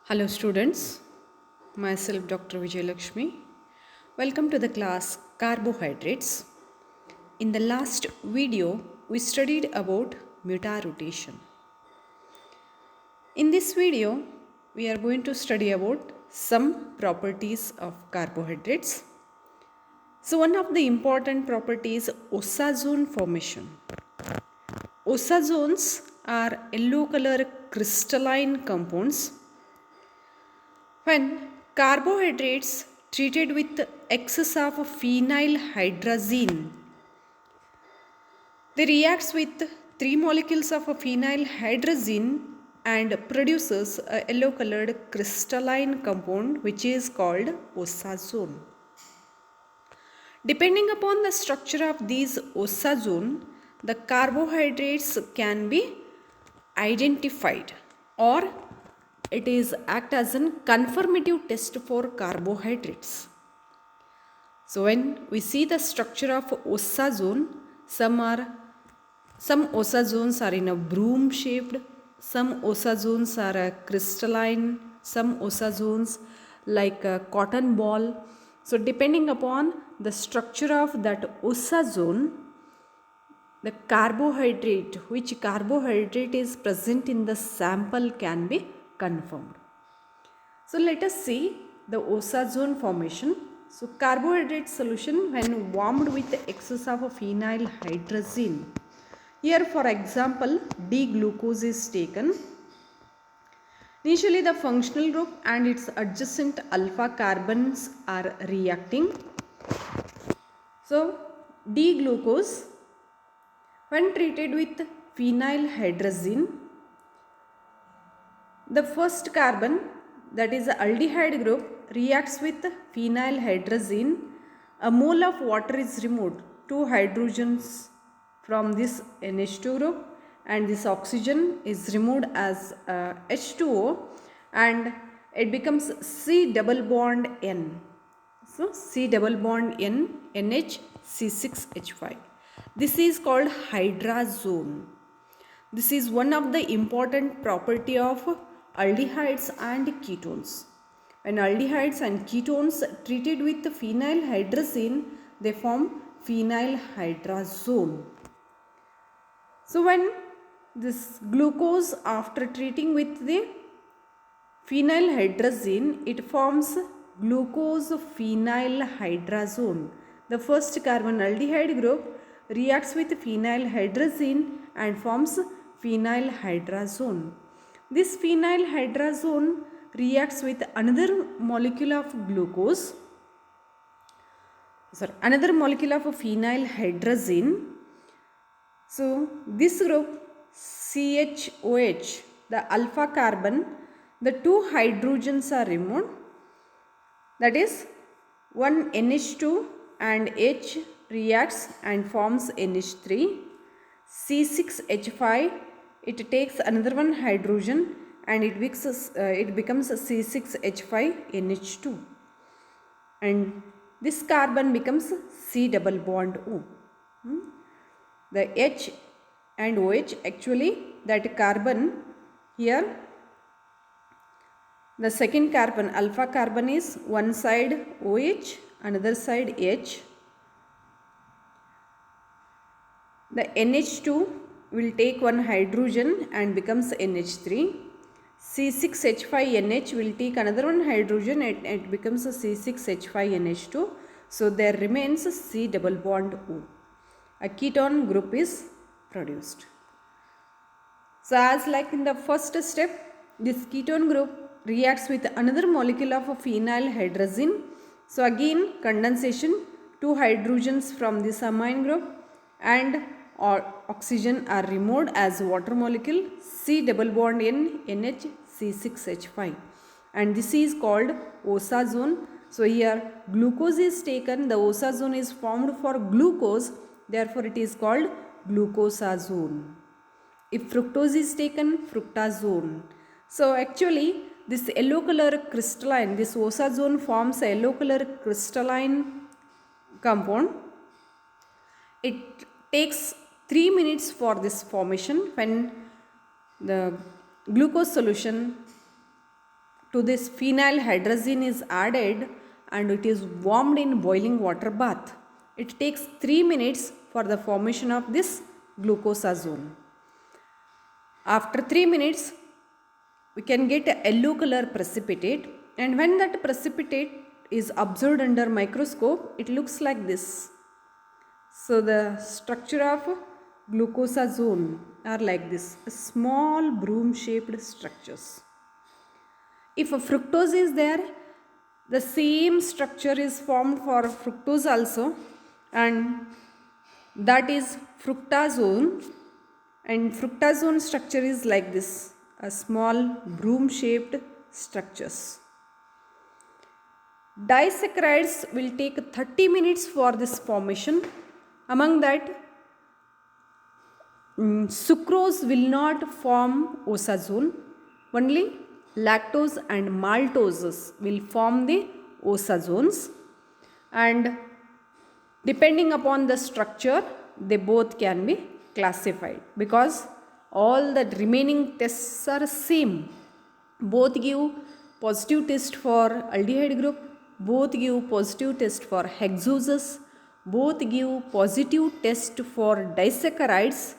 Hello students, myself Dr. Vijayalakshmi. Welcome to the class Carbohydrates. In the last video, we studied about metarotation. In this video, we are going to study about some properties of carbohydrates. So one of the important properties is osazone formation. Osazones are yellow color crystalline compounds. When carbohydrates treated with excess of phenylhydrazine, they reacts with three molecules of phenylhydrazine and produces a yellow colored crystalline compound which is called osazone. Depending upon the structure of these osazone, the carbohydrates can be identified or it is act as a confirmative test for carbohydrates. So when we see the structure of osazone, some osazones are in a broom shaped, some osazones are crystalline, some osazones like a cotton ball. So depending upon the structure of that osazone, the carbohydrate, which carbohydrate is present in the sample can be confirmed. So let us see the osazone formation. So carbohydrate solution when warmed with excess of phenylhydrazine. Here for example D-glucose is taken. Initially the functional group and its adjacent alpha carbons are reacting. So D-glucose when treated with phenylhydrazine, the first carbon, that is the aldehyde group, reacts with phenylhydrazine. A mole of water is removed, 2 hydrogens from this NH2 group, and this oxygen is removed as H2O and it becomes C double bond N. So C double bond N, NH, C6H5. This is called hydrazone. This is one of the important property of aldehydes and ketones. When aldehydes and ketones treated with phenylhydrazine, they form phenylhydrazone. So when this glucose after treating with the phenylhydrazine, it forms glucose phenylhydrazone. The first carbon aldehyde group reacts with phenylhydrazine and forms phenylhydrazone. This phenylhydrazone reacts with another molecule of phenylhydrazine. So this group CHOH, the alpha carbon, the 2 hydrogens are removed, that is one NH2 and H reacts and forms NH3. C6H5, it takes another one hydrogen and it becomes C6H5NH2 and this carbon becomes C double bond O. The H and OH, actually that carbon here, the second carbon alpha carbon is one side OH, another side H. The NH2 will take one hydrogen and becomes NH3. C6H5NH will take another one hydrogen and it becomes a C6H5NH2. So there remains a C double bond O. A ketone group is produced. So as like in the first step, this ketone group reacts with another molecule of phenylhydrazine. So again condensation, 2 hydrogens from this amine group and oxygen are removed as water molecule C double bond N, NH, C6H5 and this is called osazone. So here glucose is taken, the osazone is formed for glucose, therefore it is called glucosazone. If fructose is taken, fructazone. So actually this yellow color crystalline, this osazone forms a yellow color crystalline compound. It takes 3 minutes for this formation when the glucose solution to this phenyl hydrazine is added and it is warmed in boiling water bath. It takes 3 minutes for the formation of this glucosazone. After 3 minutes, we can get a yellow color precipitate, and when that precipitate is observed under microscope, it looks like this. So the structure of glucosazone are like this, small broom shaped structures. If a fructose is there, the same structure is formed for fructose also, and that is fructazone, and fructazone structure is like this, a small broom shaped structures. Disaccharides will take 30 minutes for this formation. Among that, sucrose will not form osazone, only lactose and maltoses will form the osazones, and depending upon the structure they both can be classified because all the remaining tests are same. Both give positive test for aldehyde group, both give positive test for hexoses, both give positive test for disaccharides,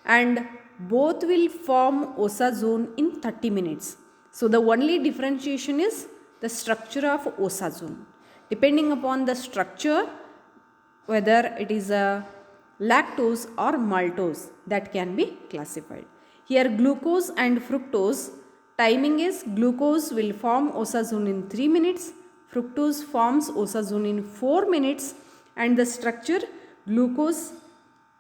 and both will form osazone in 30 minutes. So the only differentiation is the structure of osazone. Depending upon the structure, whether it is a lactose or maltose, that can be classified. Here glucose and fructose, timing is glucose will form osazone in 3 minutes, fructose forms osazone in 4 minutes, and the structure glucose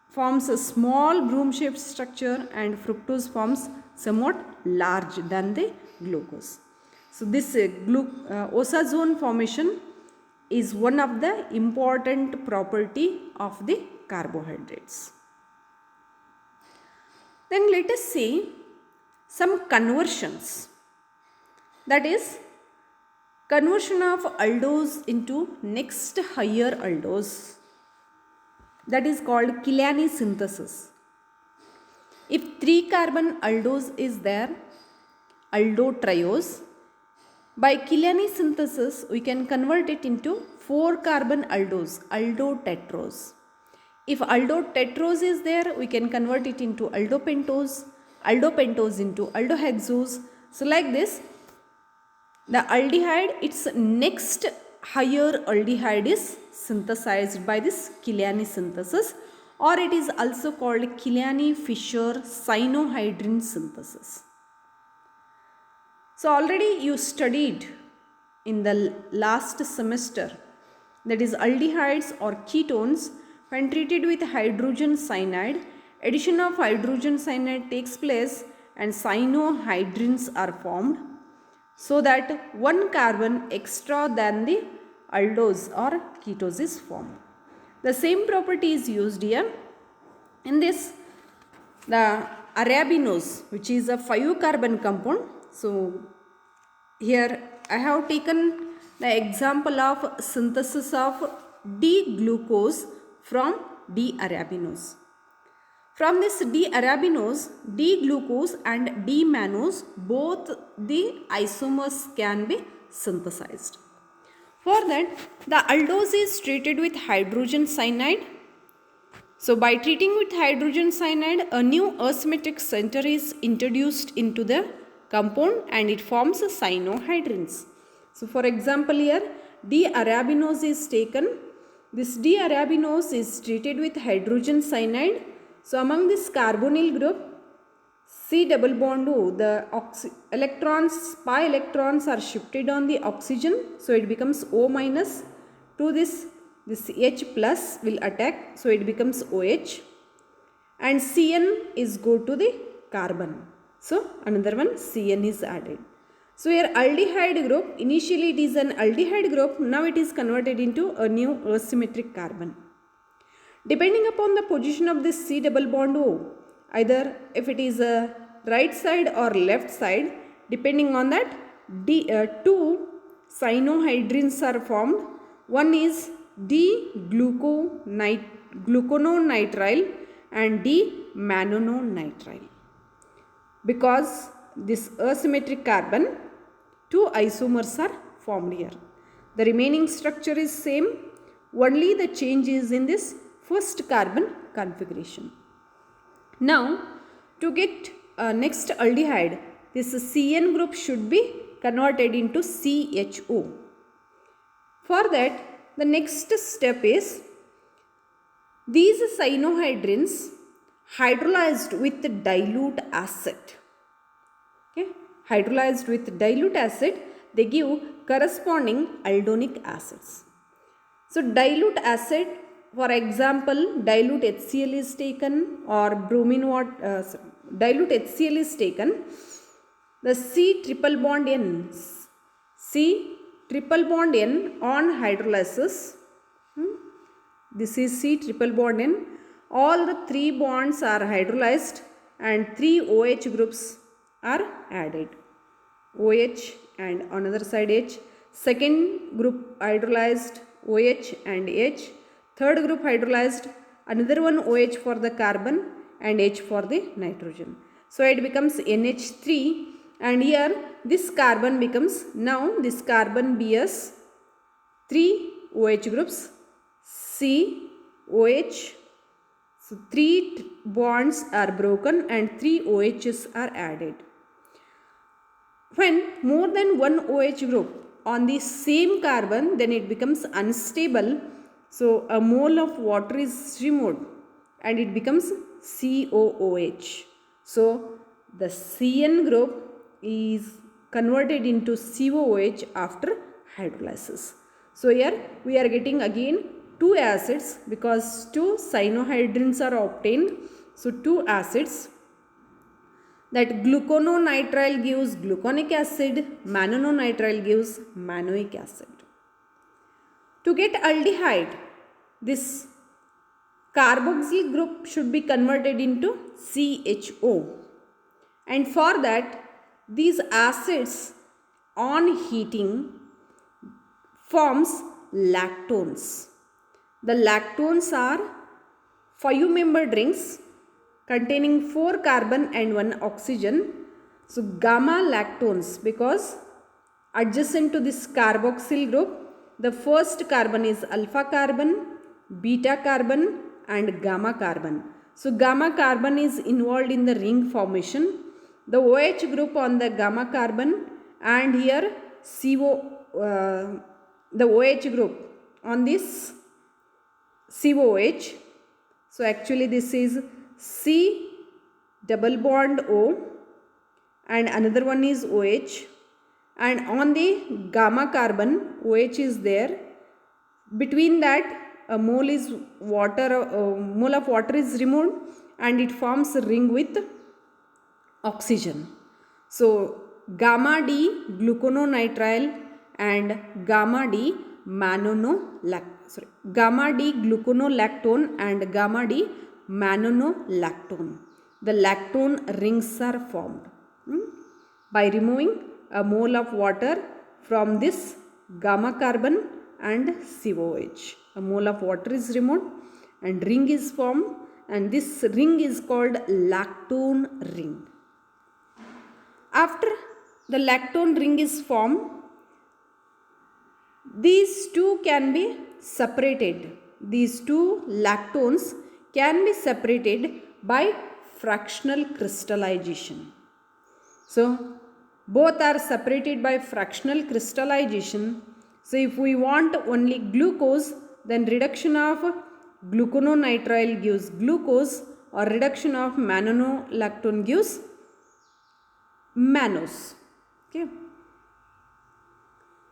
forms a small broom shaped structure and fructose forms somewhat large than the glucose. So this osazone formation is one of the important property of the carbohydrates. Then let us see some conversions, that is conversion of aldose into next higher aldose, that is called Killian synthesis. If 3 carbon aldose is there, aldotriose, by Killian synthesis we can convert it into 4 carbon aldose, aldotetrose. If aldotetrose is there, we can convert it into aldopentose, aldopentose into aldohexose. So like this, the aldehyde, its next higher aldehyde is synthesized by this Killian synthesis, or it is also called Killian-Fischer cyanohydrin synthesis. So already you studied in the last semester, that is aldehydes or ketones, when treated with hydrogen cyanide, addition of hydrogen cyanide takes place and cyanohydrins are formed, so that 1 carbon extra than the aldose or ketose is formed. The same property is used here. In this, the arabinose, which is a 5 carbon compound. So here I have taken the example of synthesis of D-glucose from D-arabinose. From this D-arabinose, D-glucose and D-mannose, both the isomers can be synthesized. For that, the aldose is treated with hydrogen cyanide. So by treating with hydrogen cyanide, a new asymmetric center is introduced into the compound and it forms cyanohydrins. So for example here, D-arabinose is taken. This D-arabinose is treated with hydrogen cyanide. So among this carbonyl group, C double bond O, the electrons, pi electrons are shifted on the oxygen. So it becomes O minus. To this H plus will attack. So it becomes OH. And Cn is go to the carbon. So another one Cn is added. So here aldehyde group, initially it is an aldehyde group. Now it is converted into a new asymmetric carbon. Depending upon the position of this C double bond O, either if it is a right side or left side, depending on that, two cyanohydrins are formed. One is D-glucononitrile and D-mannonitrile. Because this asymmetric carbon, Two isomers are formed here. The remaining structure is same, only the change is in this first carbon configuration. Now, to get next aldehyde, this CN group should be converted into CHO. For that, the next step is these cyanohydrins hydrolyzed with dilute acid. Okay? Hydrolyzed with dilute acid, they give corresponding aldonic acids. So dilute acid, for example, dilute HCl is taken or bromine water, dilute HCl is taken. The C triple bond N on hydrolysis. This is C triple bond N. All the three bonds are hydrolyzed and three OH groups are added. OH and another side H. Second group hydrolyzed OH and H. Third group hydrolyzed another one OH for the carbon and H for the nitrogen. So it becomes NH3, and here this carbon becomes, now this carbon bears three OH groups, C, OH. So three bonds are broken and three OHs are added. When more than one OH group on the same carbon, then it becomes unstable. So a mole of water is removed and it becomes COOH. So the CN group is converted into COOH after hydrolysis. So here we are getting again two acids because two cyanohydrins are obtained. So two acids. That glucononitrile gives gluconic acid, mannononitrile gives mannoic acid. To get aldehyde, this carboxyl group should be converted into CHO. And for that, these acids on heating forms lactones. The lactones are 5-membered rings containing 4 carbon and 1 oxygen. So gamma lactones, because adjacent to this carboxyl group, the first carbon is alpha carbon, beta carbon and gamma carbon. So gamma carbon is involved in the ring formation. The OH group on the gamma carbon and here the OH group on this COOH. So actually this is C double bond O and another one is OH, and on the gamma carbon OH is there. Between that a mole of water is removed and it forms a ring with oxygen. So gamma D glucononitrile and gamma D gluconolactone and gamma D mannonolactone. The lactone rings are formed by removing a mole of water from this gamma carbon and COOH. A mole of water is removed and ring is formed, and this ring is called lactone ring. After the lactone ring is formed, these two can be separated. These two lactones can be separated by fractional crystallization. So both are separated by fractional crystallization. So if we want only glucose, then reduction of glucononitrile gives glucose, or reduction of mannonolactone gives mannose. Okay.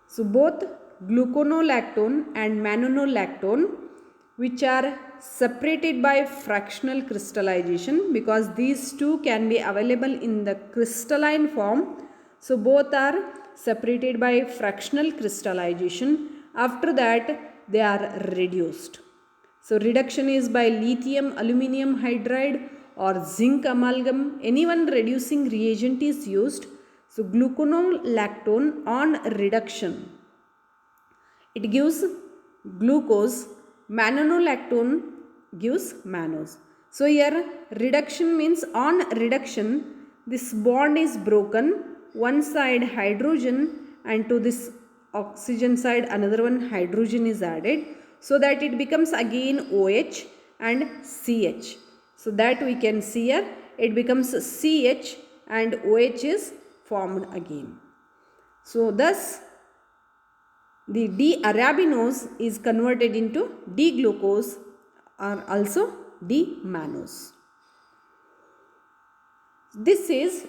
So both gluconolactone and mannonolactone, which are separated by fractional crystallization, because these two can be available in the crystalline form. So both are separated by fractional crystallization. After that they are reduced. So reduction is by lithium aluminum hydride or zinc amalgam. Any one reducing reagent is used. So gluconolactone on reduction, it gives glucose. Mannonolactone gives mannose. So here reduction means on reduction this bond is broken. One side hydrogen and to this oxygen side another one hydrogen is added, so that it becomes again OH and CH. So that we can see here, it becomes CH and OH is formed again. So thus the D-arabinose is converted into D-glucose or also D-mannose. This is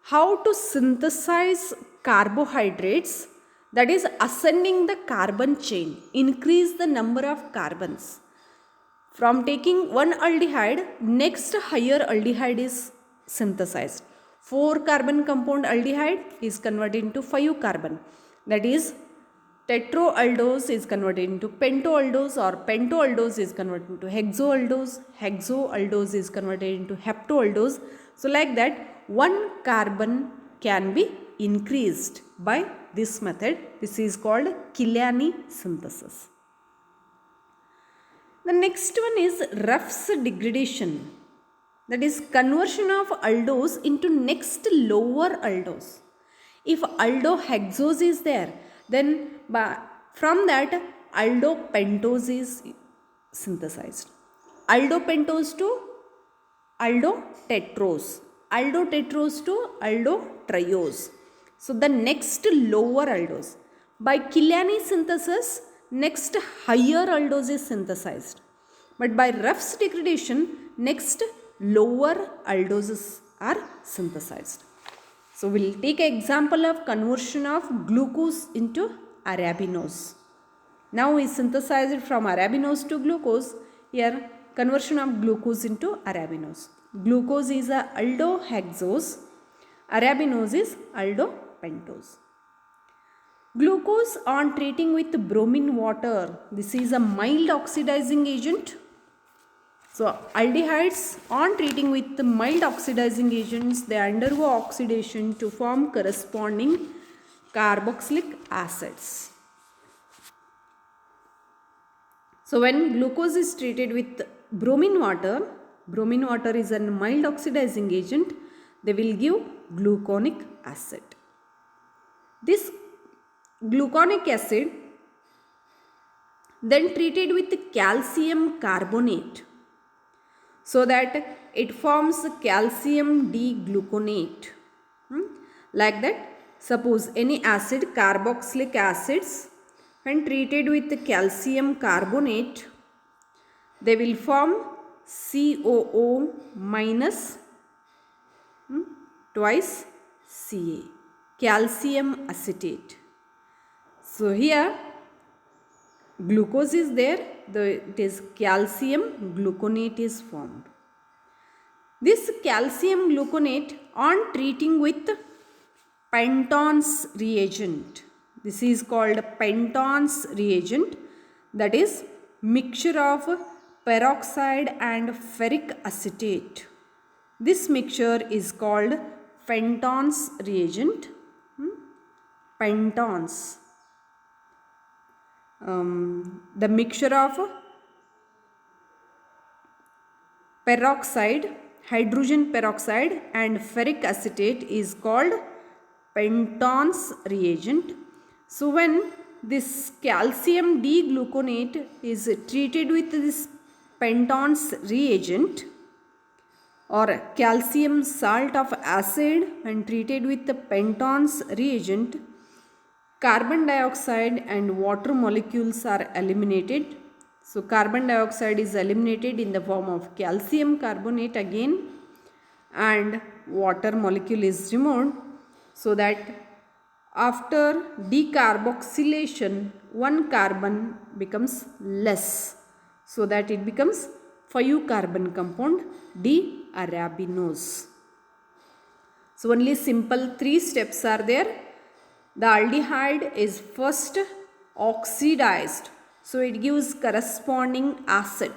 how to synthesize carbohydrates, that is ascending the carbon chain, increase the number of carbons. From taking one aldehyde, next higher aldehyde is synthesized. 4 carbon compound aldehyde is converted into 5 carbon. That is tetroaldose is converted into pentoaldose, or pentoaldose is converted into hexoaldose. Hexoaldose is converted into heptoaldose. So like that, 1 carbon can be increased by this method. This is called Killian synthesis. The next one is Ruff's degradation, that is conversion of aldose into next lower aldose. If aldohexose is there, then from that aldopentose is synthesized. Aldopentose to aldotetrose, aldotetrose to aldotriose. So the next lower aldose. By Killian synthesis, next higher aldose is synthesized. But by Ruff's degradation, next lower aldoses are synthesized. So we will take an example of conversion of glucose into arabinose. Now we synthesize it from arabinose to glucose. Here conversion of glucose into arabinose. Glucose is a aldohexose, arabinose is aldopentose. Glucose on treating with bromine water, this is a mild oxidizing agent. So aldehydes on treating with the mild oxidizing agents, they undergo oxidation to form corresponding carboxylic acids. So when glucose is treated with bromine water is a mild oxidizing agent, they will give gluconic acid. This gluconic acid then treated with calcium carbonate, so that it forms calcium D-gluconate. Like that, suppose any acid, carboxylic acids, when treated with calcium carbonate, they will form COO minus twice Ca, calcium acetate. So here glucose is there, it is calcium gluconate is formed. This calcium gluconate on treating with Penton's reagent, this is called Penton's reagent, that is mixture of peroxide and ferric acetate. This mixture is called Penton's reagent. Penton's. The mixture of peroxide, hydrogen peroxide and ferric acetate is called Penton's reagent. So when this calcium D-gluconate is treated with this Penton's reagent, or calcium salt of acid and treated with the Penton's reagent, carbon dioxide and water molecules are eliminated. So carbon dioxide is eliminated in the form of calcium carbonate again, and water molecule is removed, so that after decarboxylation 1 carbon becomes less, so that it becomes 5 carbon compound D-arabinose. So only simple 3 steps are there. The aldehyde is first oxidized, so it gives corresponding acid.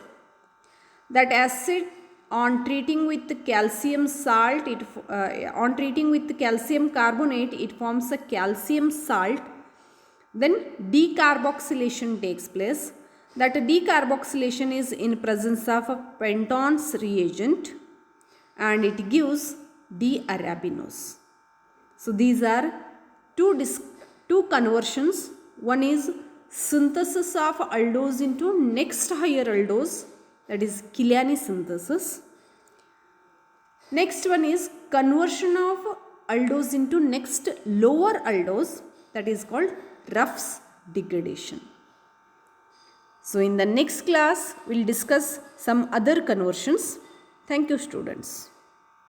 That acid on treating with the calcium salt, on treating with the calcium carbonate, it forms a calcium salt. Then decarboxylation takes place. That decarboxylation is in presence of a Penton's reagent, and it gives D-arabinose. So these are two two conversions. One is synthesis of aldose into next higher aldose, that is Killiani synthesis. Next one is conversion of aldose into next lower aldose, that is called Ruff's degradation. So in the next class, we will discuss some other conversions. Thank you, students.